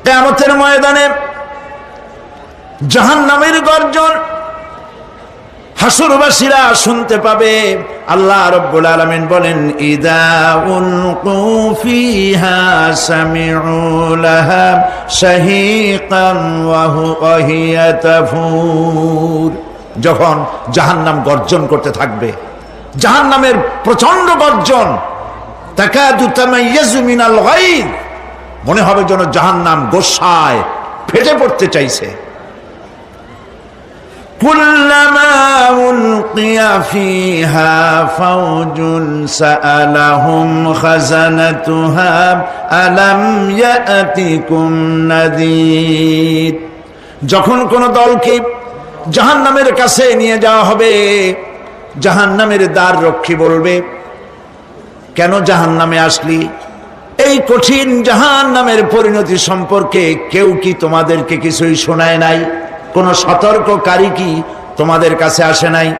কিয়ামতের ময়দানে জাহান্নামের গর্জন হাসরবাসীরা শুনতে পাবে। আল্লাহ রাব্বুল আলামিন বলেন, ইদা উলকু ফিহা সামিউ লাহা শাহীকান ওয়া হিয়া তাফুর। যখন জাহান্নাম গর্জন করতে থাকবে, জাহান্নামের প্রচন্ড গর্জন, তাকাদু তামাইয়াজু মিনাল গায়দ, মনে হবে যেন জাহান্নাম গোসায় ফেটে পড়তে চাইছে। কুল্লামা উলকিয়া ফিহা ফাওজুন সাআলাহুম খাজানাতুহা আলাম ইয়াতিকুম নাযীর। যখন কোন দলকে জাহান্নামের কাছে নিয়ে যাওয়া হবে, জাহান্নামের দ্বার রক্ষী বলবে, কেন জাহান্নামে আসলি? এই কঠিন জাহান্নামের পরিণতি সম্পর্কে কেউ কি তোমাদেরকে কিছুই শোনায় নাই? কোন সতর্ককারী কি তোমাদের কাছে আসে নাই?